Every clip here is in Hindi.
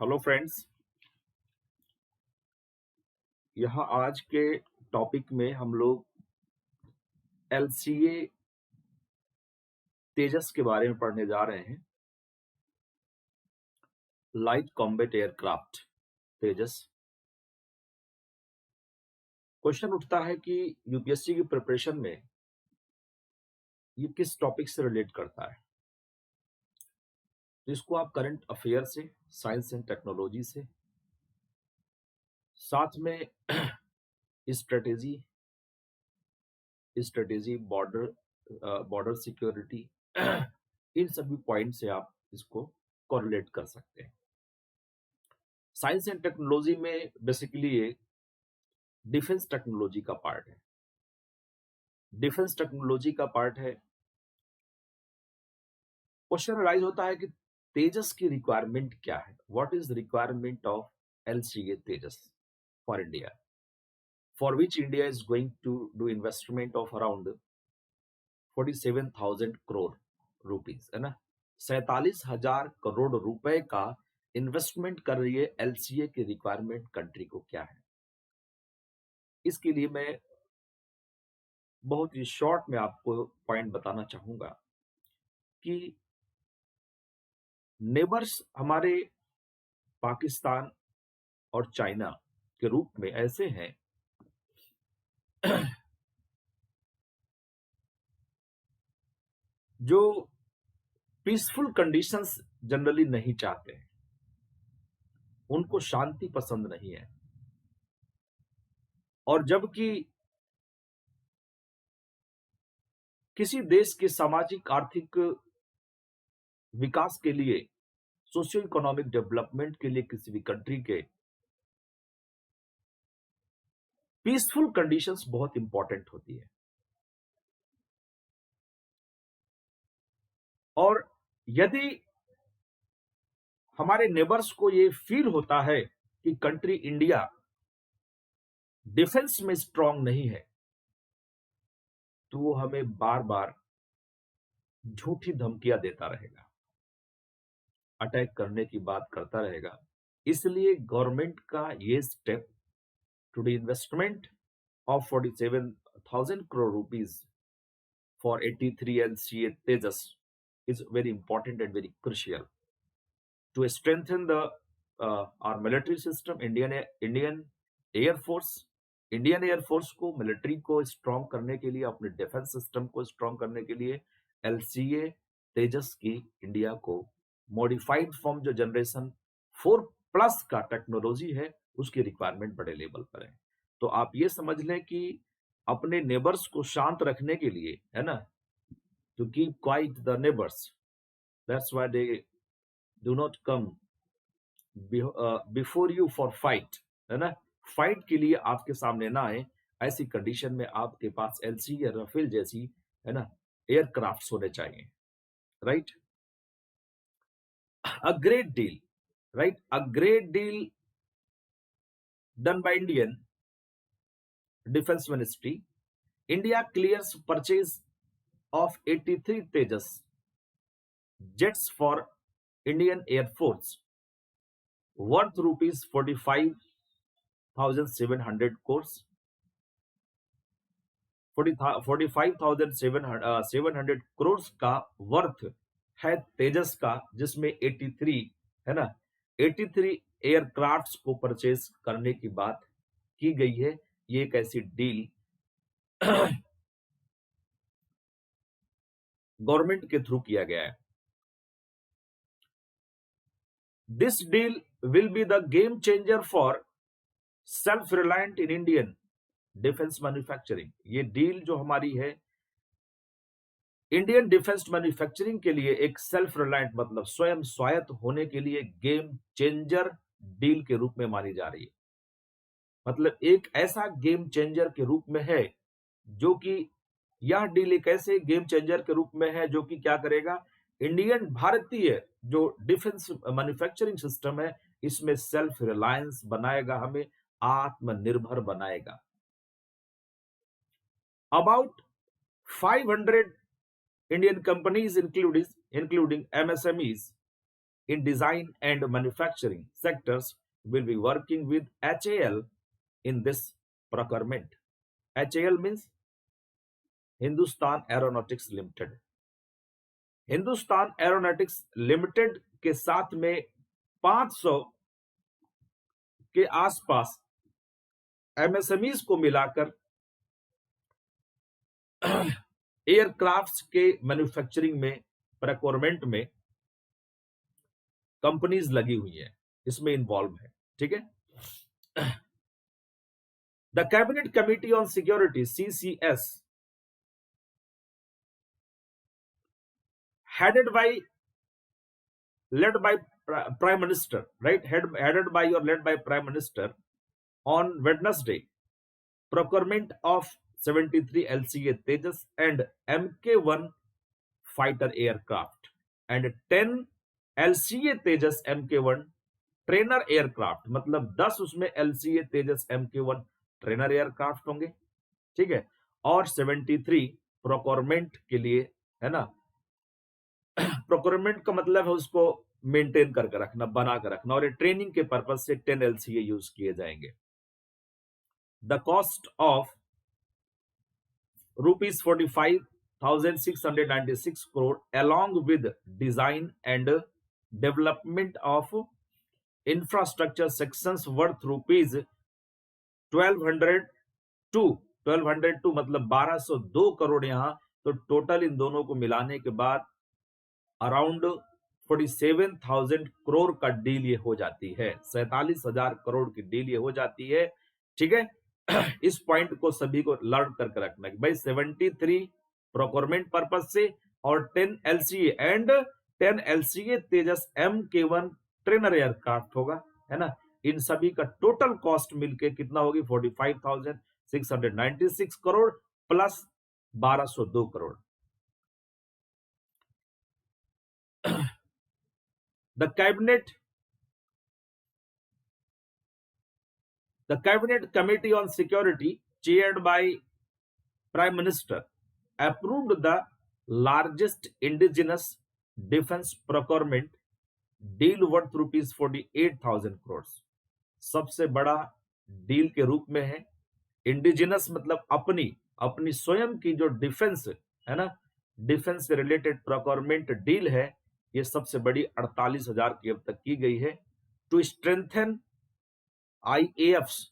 Hello friends. यहाँ आज के टॉपिक में हम लोग एलसीए तेजस के बारे में पढ़ने जा रहे हैं। लाइट कॉम्बैट एयरक्राफ्ट तेजस। क्वेश्चन उठता है कि यूपीएससी की प्रिपरेशन में ये किस टॉपिक से रिलेट करता है। तो इसको आप करंट अफेयर से, साइंस एंड टेक्नोलॉजी से, साथ में स्ट्रेटेजी बॉर्डर सिक्योरिटी इन सभी पॉइंट से आप इसको कोरिलेट कर सकते हैं। साइंस एंड टेक्नोलॉजी में बेसिकली ये डिफेंस टेक्नोलॉजी का पार्ट है। डिफेंस टेक्नोलॉजी का पार्ट है। क्वेश्चन राइज होता है कि तेजस की रिक्वायरमेंट क्या है। What is the requirement of LCA Tejas for India, for which India is going to do investment of around 47,000 crore rupees, है ना। 47,000 करोड़ रुपए का इन्वेस्टमेंट कर रही है एलसीए की रिक्वायरमेंट कंट्री को क्या है। इसके लिए मैं बहुत ही शॉर्ट में आपको पॉइंट बताना चाहूंगा कि नेबर्स हमारे पाकिस्तान और चाइना के रूप में ऐसे हैं जो पीसफुल कंडीशंस जनरली नहीं चाहते हैं। उनको शांति पसंद नहीं है। और जबकि किसी देश के सामाजिक आर्थिक विकास के लिए, सोशियो इकोनॉमिक डेवलपमेंट के लिए किसी भी कंट्री के पीसफुल कंडीशंस बहुत इंपॉर्टेंट होती है। और यदि हमारे नेबर्स को ये फील होता है कि कंट्री इंडिया डिफेंस में स्ट्रांग नहीं है, तो वो हमें बार बार झूठी धमकियां देता रहेगा, अटैक करने की बात करता रहेगा। इसलिए गवर्नमेंट का ये step to the investment of 47,000 crore rupees for 83 LCA Tejas is very important and very crucial to strengthen the our military system, Indian Air Force। Indian air force को, मिलिट्री को स्ट्रॉन्ग करने के लिए, अपने डिफेंस सिस्टम को स्ट्रॉन्ग करने के लिए एलसीए तेजस की इंडिया को मॉडिफाइड फॉर्म जो जनरेशन 4+ का टेक्नोलॉजी है उसकी रिक्वायरमेंट बड़े लेवल पर है। तो आप ये समझ लें कि अपने नेबर्स को शांत रखने के लिए, है ना, to keep quiet the neighbours, that's why they do not come before you for fight, है ना। फाइट के लिए आपके सामने ना आए, ऐसी कंडीशन में आपके पास एलसी या राफेल जैसी, है ना, एयरक्राफ्ट होने चाहिए। Right, a great deal, right, a great deal done by Indian defence ministry. India clears purchase of 83 Tejas jets for Indian Air Force worth rupees 45,700 crores। 45,700 crores का वर्थ है तेजस का, जिसमें 83, है ना, 83 एयरक्राफ्ट्स को परचेज करने की बात की गई है। ये एक ऐसी डील गवर्नमेंट के थ्रू किया गया है। This deal will be the game changer for self-reliant in Indian defense manufacturing। ये डील जो हमारी है इंडियन डिफेंस मैन्युफैक्चरिंग के लिए एक सेल्फ रिलायंट, मतलब स्वयं स्वायत्त होने के लिए गेम चेंजर डील के रूप में मानी जा रही है। मतलब एक ऐसा गेम चेंजर के रूप में है जो कि, यह डील एक ऐसे गेम चेंजर के रूप में है जो कि क्या करेगा, इंडियन भारतीय जो डिफेंस मैन्युफैक्चरिंग सिस्टम है इसमें सेल्फ रिलायंस बनाएगा, हमें आत्मनिर्भर बनाएगा। About 500 Indian companies including MSMEs in design and manufacturing sectors will be working with HAL in this procurement. HAL means Hindustan Aeronautics limited. Hindustan Aeronautics limited के साथ में 500 के आसपास एमएसएमईज को मिलाकर एयरक्राफ्ट्स के मैन्युफैक्चरिंग में, प्रोक्योरमेंट में कंपनीज लगी हुई है, इसमें इन्वॉल्व है। ठीक है। The cabinet committee on security CCS led by Prime Minister, right? Headed by or led by Prime Minister on Wednesday, procurement of 73 LCA Tejas and Mk1 fighter aircraft and 10 LCA Tejas Mk1 trainer aircraft, मतलब 10 उसमें LCA तेजस Mk1 ट्रेनर एयरक्राफ्ट होंगे। ठीक है। और 73 प्रोक्योरमेंट के लिए, है ना, प्रोक्योरमेंट का मतलब है उसको मेंटेन करके रखना, बना कर रखना, और ये ट्रेनिंग के पर्पज से 10 LCA यूज किए जाएंगे। The cost of ₹45,696 crore along with design and development of infrastructure sections worth ₹1,202 मतलब 1202 करोड़ यहाँ। तो टोटल इन दोनों को मिलाने के बाद अराउंड 47,000 करोड़ का डील ये हो जाती है। 47,000 करोड़ की डील ये हो जाती है। ठीक है। इस पॉइंट को सभी को लर्न करके रखना है भाई। 73 प्रोक्योरमेंट पर्पज से और 10 LCA and 10 LCA Tejas Mk1 trainer aircraft होगा, है ना। इन सभी का टोटल कॉस्ट मिलके कितना होगी? 45,696 crore plus 1202 crore. The cabinet committee on security chaired by Prime Minister approved the largest indigenous defense procurement deal worth ₹48,000 crores। सबसे बड़ा डील के रूप में है। इंडिजिनस मतलब अपनी स्वयं की जो डिफेंस है ना, डिफेंस से रिलेटेड प्रोक्योरमेंट डील है, ये सबसे बड़ी 48,000 की अब तक की गई है। To strengthen IAF's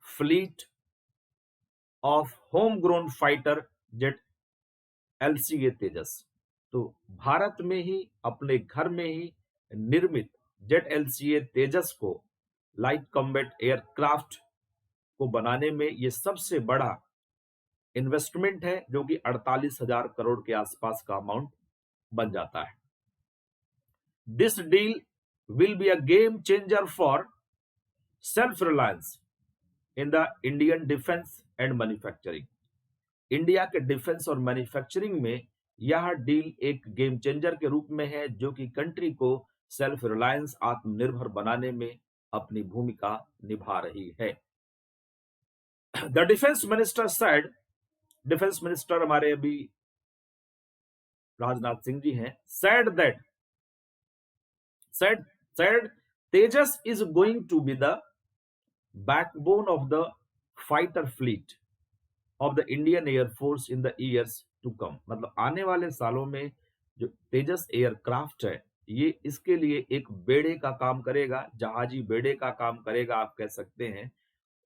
fleet of home grown fighter jet LCA Tejas. तो भारत में ही, अपने घर में ही निर्मित जेट LCA तेजस को लाइट कॉम्बैट एयरक्राफ्ट को बनाने में ये सबसे बड़ा इन्वेस्टमेंट है, जो कि 48,000 करोड़ के आसपास का अमाउंट बन जाता है। This deal will be a game changer for self reliance in the Indian defence and manufacturing. India के डिफेंस और मैन्युफैक्चरिंग में यह डील एक गेम चेंजर के रूप में है, जो कि कंट्री को सेल्फ रिलायंस, आत्मनिर्भर बनाने में अपनी भूमिका निभा रही है। The defence minister said, defence minister हमारे अभी राजनाथ सिंह जी हैं, said Tejas is going to be the backbone of the fighter fleet of the Indian Air Force in the years to come। मतलब आने वाले सालों में जो तेजस एयरक्राफ्ट है, ये इसके लिए एक बेड़े का काम करेगा, जहाजी बेड़े का काम करेगा, आप कह सकते हैं।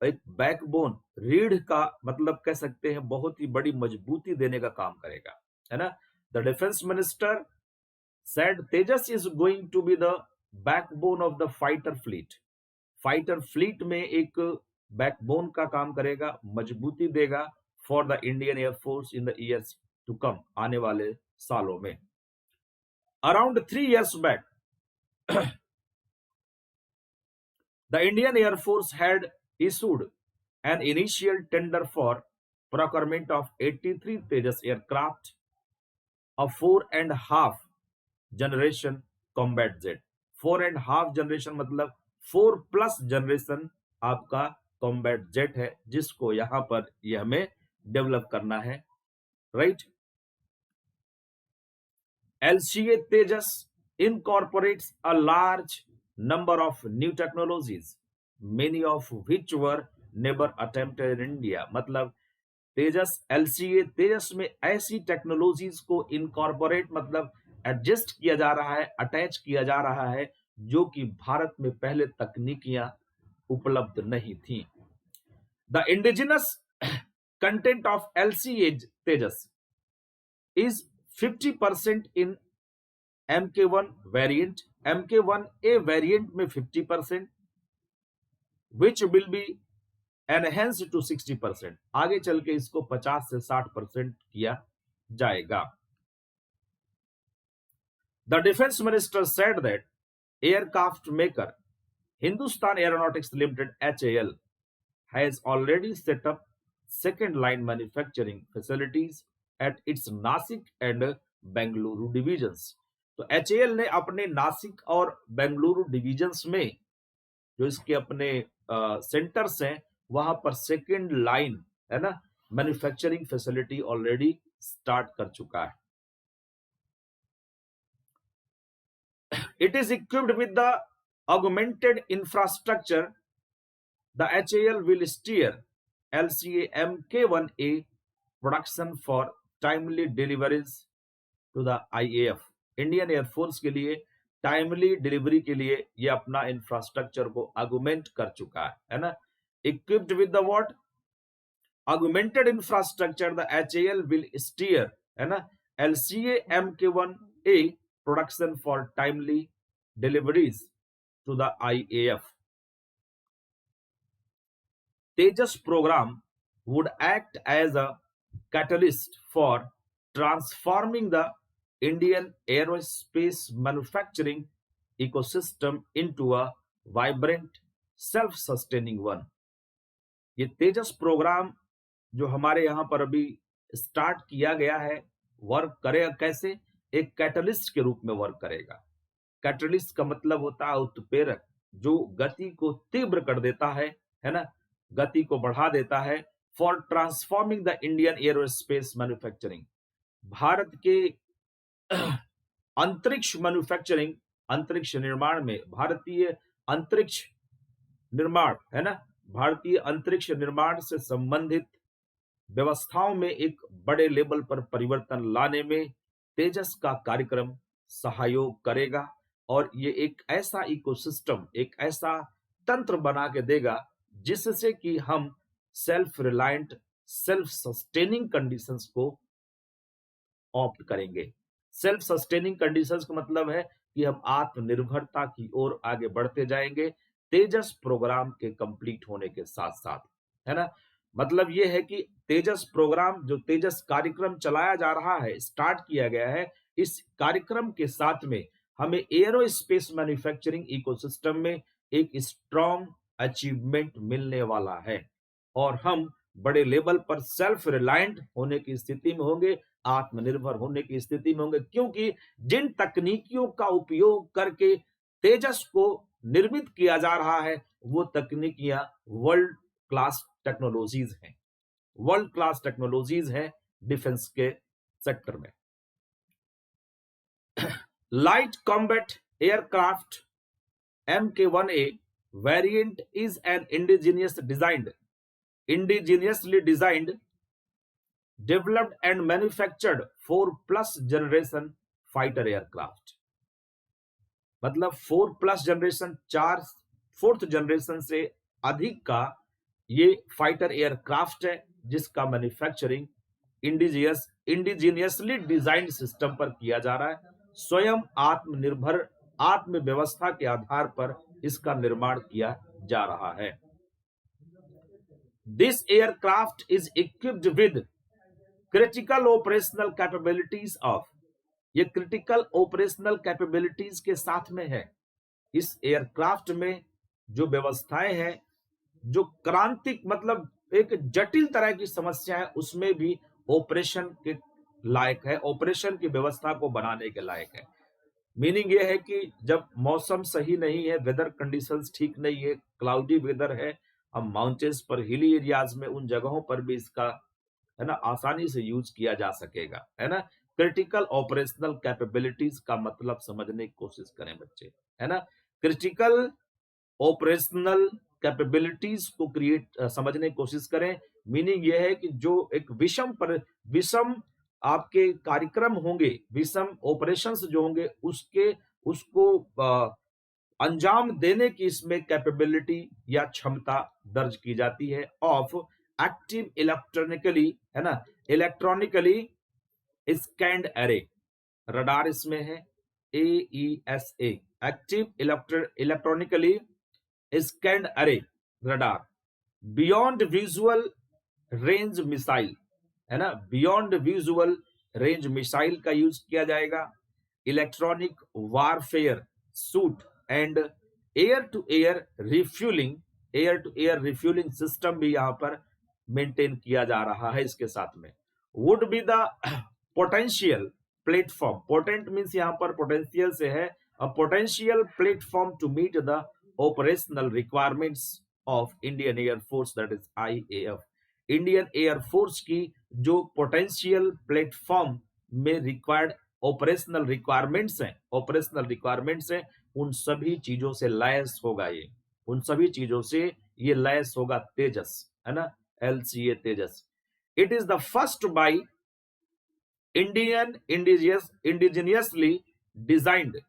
एक बैकबोन, रीढ़ का मतलब कह सकते हैं, बहुत ही बड़ी मजबूती देने का काम करेगा, है ना। The defence minister said Tejas is going to be the backbone of the fighter fleet। Fighter fleet में एक बैकबोन का काम करेगा, मजबूती देगा for the Indian Air Force in the years to come, आने वाले सालों में। Around 3 years back the Indian Air Force had issued an initial tender for procurement of 83 Tejas aircraft of 4.5 generation combat jet। 4.5 generation मतलब 4+ जनरेशन आपका कॉम्बैट जेट है, जिसको यहां पर ये हमें डेवलप करना है, right. LCA Tejas incorporates a large number of new technologies, many of which were never attempted in India. मतलब तेजस एलसीए तेजस में ऐसी टेक्नोलॉजीज को इनकॉर्पोरेट मतलब एडजस्ट किया जा रहा है, अटैच किया जा रहा है, जो कि भारत में पहले तकनीकियां उपलब्ध नहीं थी. The indigenous content of LCA Tejas is 50% in MK1 variant, MK1A variant में 50%, which will be enhanced to 60%. आगे चल के इसको 50 से 60% किया जाएगा. The defense minister said that aircraft maker Hindustan Aeronautics Limited HAL has already set up second line manufacturing facilities at its Nashik and Bengaluru divisions. तो HAL ने अपने नासिक और बेंगलुरु डिविजन्स में जो इसके अपने सेंटर्स हैं वहां पर सेकेंड लाइन है ना मैन्युफैक्चरिंग फैसिलिटी ऑलरेडी स्टार्ट कर चुका है. It is equipped with the augmented infrastructure. The HAL will steer LCA MK1A production for timely deliveries to the IAF. Indian Air Force के लिए टाइमली डिलीवरी के लिए ये अपना इंफ्रास्ट्रक्चर को अगुमेंट कर चुका है ना. Equipped with the what augmented infrastructure the HAL will steer है ना LCA MK1A production for timely deliveries to the IAF. Tejas program would act as a catalyst for transforming the Indian aerospace manufacturing ecosystem into a vibrant, self-sustaining one. ये तेजस प्रोग्राम जो हमारे यहाँ पर अभी स्टार्ट किया गया है वर्क करेगा कैसे? एक कैटलिस्ट के रूप में वर्क करेगा. कैटलिस्ट का मतलब होता है उत्प्रेरक, जो गति को तीव्र कर देता है ना, गति को बढ़ा देता है. For transforming the Indian aerospace manufacturing, Bharat के अंतरिक्ष मैन्युफैक्चरिंग, अंतरिक्ष निर्माण में भारतीय अंतरिक्ष निर्माण है ना, भारतीय अंतरिक्ष निर्माण से संबंधित व्यवस्थाओं में एक बड़े लेवल पर परिवर्तन लाने में तेजस का कार्यक्रम सहयोग करेगा. और ये एक ऐसा इकोसिस्टम, एक ऐसा तंत्र बना के देगा जिससे कि हम self reliant, self sustaining conditions को ऑप्ट करेंगे. सेल्फ सस्टेनिंग कंडीशंस का मतलब है कि हम आत्मनिर्भरता की ओर आगे बढ़ते जाएंगे तेजस प्रोग्राम के कंप्लीट होने के साथ साथ, है ना. मतलब ये है कि तेजस प्रोग्राम, जो तेजस कार्यक्रम चलाया जा रहा है, स्टार्ट किया गया है, इस कार्यक्रम के साथ में हमें एरोस्पेस मैन्युफैक्चरिंग इकोसिस्टम में एक स्ट्रॉन्ग अचीवमेंट मिलने वाला है और हम बड़े लेवल पर सेल्फ रिलायंट होने की स्थिति में होंगे, आत्मनिर्भर होने की स्थिति में होंगे, क्योंकि जिन तकनीकियों का उपयोग करके तेजस को निर्मित किया जा रहा है वो तकनीकियां वर्ल्ड क्लास टेक्नोलॉजीज हैं, वर्ल्ड क्लास टेक्नोलॉजीज हैं डिफेंस के सेक्टर में. Light combat aircraft MK1A variant is an indigenously designed, developed and manufactured 4+ generation fighter aircraft. मतलब 4+ जनरेशन, 4th जनरेशन से अधिक का ये फाइटर एयरक्राफ्ट है जिसका मैन्युफैक्चरिंग इंडिजिनियसली डिजाइंड सिस्टम पर किया जा रहा है. स्वयं आत्मनिर्भर आत्मव्यवस्था के आधार पर इसका निर्माण किया जा रहा है. This aircraft is equipped with critical operational capabilities of, ये critical operational capabilities के साथ में है. इस एयरक्राफ्ट में जो व्यवस्थाएं हैं, जो क्रांतिक मतलब एक जटिल तरह की समस्या है, उसमें भी ऑपरेशन के लायक है, ऑपरेशन की व्यवस्था को बनाने के लायक है. मीनिंग ये है कि जब मौसम सही नहीं है, वेदर कंडीशंस ठीक नहीं है, क्लाउडी वेदर है, हम माउंटेन्स पर, हिली एरियाज में, उन जगहों पर भी इसका है ना आसानी से यूज किया जा सकेगा, है ना. क्रिटिकल ऑपरेशनल कैपेबिलिटीज का मतलब समझने की कोशिश करें बच्चे, है ना। क्रिटिकल ऑपरेशनल कैपेबिलिटीज को समझने की कोशिश करें। मीनिंग यह है कि जो एक विषम आपके कार्यक्रम होंगे, विषम ऑपरेशंस जो होंगे, उसको अंजाम देने की इसमें कैपेबिलिटी या क्षमता दर्ज की जाती है। ऑफ एक्टिव इलेक्ट्रॉनिकली, है ना, इलेक्ट्रॉनिकली स्कैन्ड एरे, रडार इसमें है, AESA, active electronically scanned array radar. Beyond visual range missile, है ना, बियॉन्ड विजुअल रेंज मिसाइल का यूज किया जाएगा। Electronic warfare suite and air to air refuelling system भी यहां पर मेंटेन किया जा रहा है इसके साथ में। Would be the potential platform, potent means यहां पर पोटेंशियल से है, a potential platform to meet the operational requirements of Indian Air Force, that is IAF। Indian Air Force की जो पोटेंशियल प्लेटफॉर्म में रिक्वायर्ड ऑपरेशनल रिक्वायरमेंट्स हैं, उन सभी चीजों से लैस होगा ये, उन सभी चीजों से ये लैस होगा तेजस, है ना, LCA Tejas. It is the first by indigenously designed,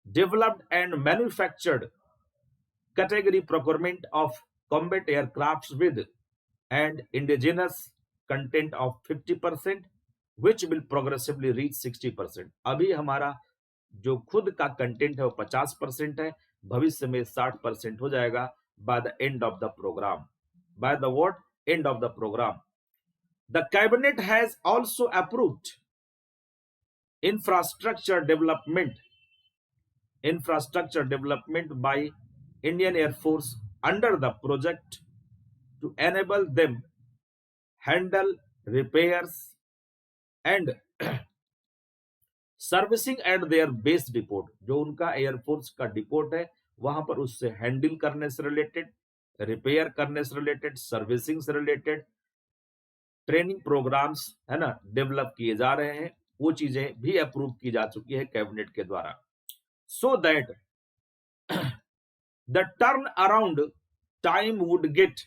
developed and manufactured category procurement of combat aircrafts with and indigenous content of 50%, which will progressively reach 60%। अभी हमारा जो खुद का कंटेंट है वो 50% है, भविष्य में 60% हो जाएगा by the end of the program। by the what? End of the program। The cabinet has also approved infrastructure development by Indian Air Force under the project to enable them handle repairs and servicing eight there base depot, जो उनका एयरफोर्स का डिपोट है वहां पर उससे हैंडल करने से रिलेटेड, रिपेयर करने से रिलेटेड, सर्विसिंग से रिलेटेड ट्रेनिंग प्रोग्राम्स, है ना, डेवलप किए जा रहे हैं। वो चीजें भी अप्रूव की जा चुकी है कैबिनेट के द्वारा। So that the turn around time would get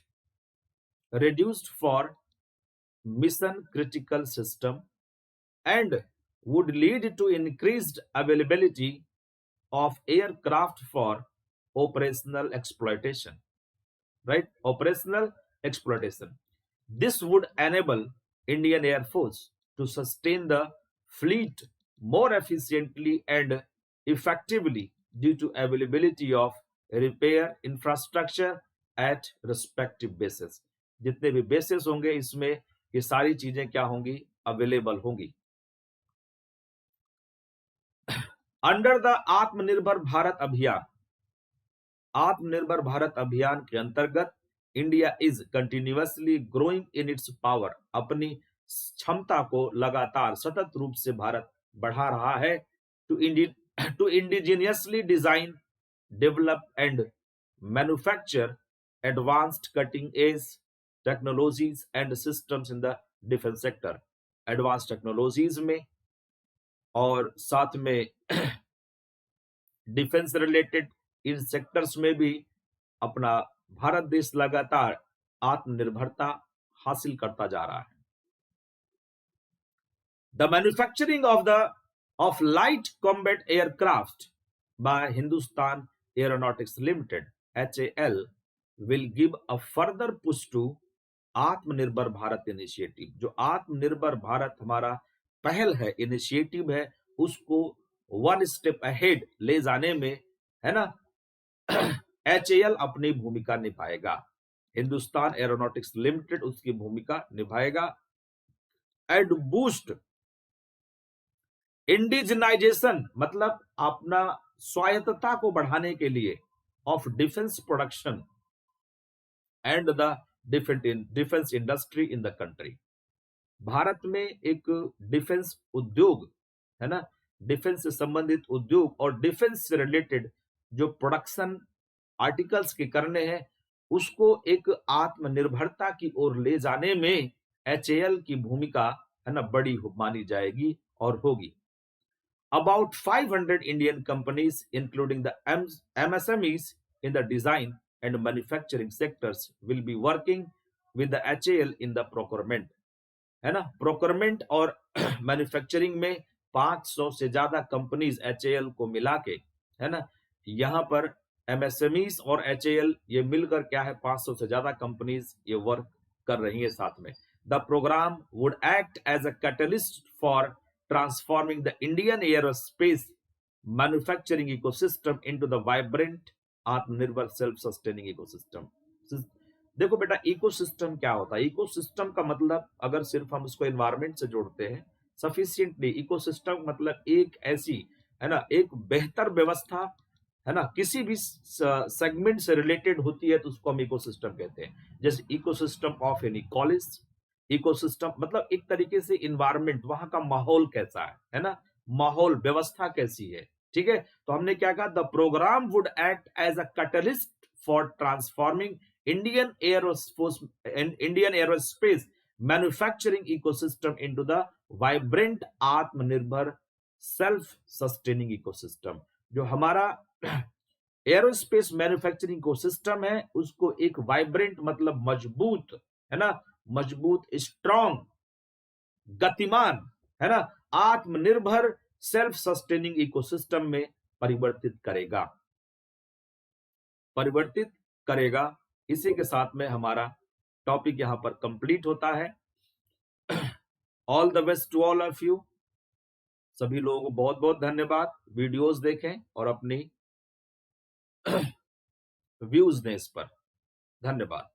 reduced for mission critical system and would lead to increased availability of aircraft for operational exploitation, right? Operational exploitation. This would enable Indian Air Force to sustain the fleet more efficiently and effectively due to availability of repair infrastructure at respective bases। जितने भी बेसेस होंगे इसमें ये सारी चीजें क्या होंगी? अवेलेबल होंगी। अंडर द आत्मनिर्भर भारत अभियान, आत्मनिर्भर भारत अभियान के अंतर्गत India is continuously growing in its power, अपनी क्षमता को लगातार सतत रूप से भारत बढ़ा रहा है। To indigenously design, develop and manufacture advanced cutting edge technologies and systems in the defence sector, advance technologies में और साथ में डिफेंस रिलेटेड इन सेक्टर्स में भी अपना भारत देश लगातार आत्मनिर्भरता हासिल करता जा रहा है। The manufacturing of light combat aircraft by Hindustan Aeronautics Limited HAL will give a further push to Atmanirbhar Bharat initiative. जो आत्मनिर्भर भारत हमारा पहल है, इनिशिएटिव है, उसको वन स्टेप अहेड ले जाने में, है ना, HAL अपनी भूमिका निभाएगा, हिंदुस्तान एरोनॉटिक्स लिमिटेड उसकी भूमिका निभाएगा। एंड बूस्ट इंडिजिनाइजेशन, मतलब अपना स्वायत्तता को बढ़ाने के लिए, of defence production and the defence industry in the country. Bharat में एक डिफेंस उद्योग, है ना, डिफेंस से संबंधित उद्योग और डिफेंस से रिलेटेड जो प्रोडक्शन आर्टिकल्स के करने हैं, उसको एक आत्मनिर्भरता की ओर ले जाने में HAL की भूमिका, है ना, बड़ी मानी जाएगी और होगी। About 500 Indian companies, including the MSMEs in the design and manufacturing sectors, will be working with the HAL in the procurement. है ना, प्रोक्योरमेंट और मैन्युफैक्चरिंग में 500 से ज्यादा कंपनीज HAL को मिला के, है ना, यहाँ पर MSMEs और HAL ये मिलकर क्या है, 500 से ज्यादा कंपनीज ये वर्क कर रही है साथ में। The programme would act as a catalyst for transforming the Indian aerospace manufacturing ecosystem into the vibrant, आत्मनिर्भर, सेल्फ सस्टेनिंग इकोसिस्टम। देखो बेटा, इकोसिस्टम क्या होता है? इकोसिस्टम का मतलब, अगर सिर्फ हम उसको एनवायरमेंट से जोड़ते हैं सफिशिएंटली, इकोसिस्टम मतलब एक ऐसी, है ना, एक बेहतर व्यवस्था, है ना, किसी भी सेगमेंट से रिलेटेड होती है तो उसको हम इकोसिस्टम कहते हैं। जैसे ecosystem of any college, ecosystem मतलब एक तरीके से इन्वायरमेंट, वहां का माहौल कैसा है ना, माहौल व्यवस्था कैसी है, ठीक है। तो हमने क्या कहा, the programme would act as a catalyst for transforming Indian aerospace manufacturing ecosystem into the vibrant, atmanirbhar, self sustaining ecosystem. जो हमारा एरोस्पेस मैन्युफैक्चरिंग इकोसिस्टम है उसको एक वाइब्रेंट मतलब मजबूत, है ना, मजबूत, स्ट्रॉन्ग, गतिमान, है ना, आत्मनिर्भर, सेल्फ सस्टेनिंग इकोसिस्टम में परिवर्तित करेगा, परिवर्तित करेगा। इसी के साथ में हमारा टॉपिक यहां पर कंप्लीट होता है। All the best to all of you. सभी लोगों को बहुत बहुत धन्यवाद। वीडियोस देखें और अपनी व्यूज दें इस पर। धन्यवाद।